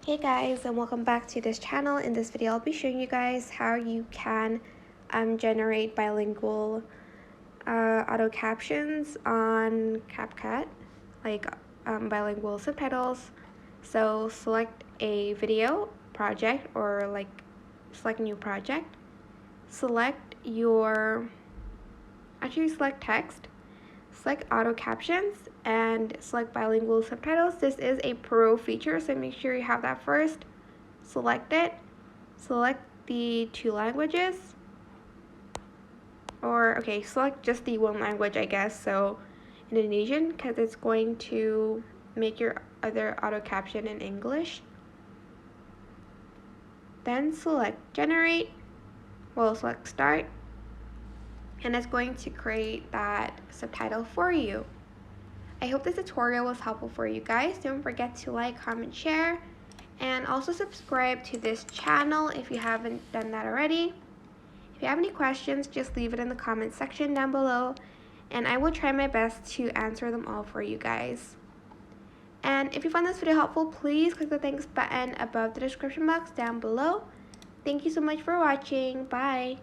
Hey guys, and welcome back to this channel. In this video I'll be showing you guys how you can generate bilingual auto captions on CapCut, like bilingual subtitles. So select a video project or select a new project, select text, select auto captions, and select bilingual subtitles. This is a pro feature, so make sure you have that first. Select it, select the two languages, select just the one language, I guess, so Indonesian, because it's going to make your other auto caption in English. Then select generate, select start, and it's going to create that subtitle for you. I hope this tutorial was helpful for you guys. Don't forget to like, comment, share, and also subscribe to this channel if you haven't done that already. If you have any questions, just leave it in the comment section down below, and I will try my best to answer them all for you guys. And if you found this video helpful, please click the thanks button above the description box down below. Thank you so much for watching. Bye!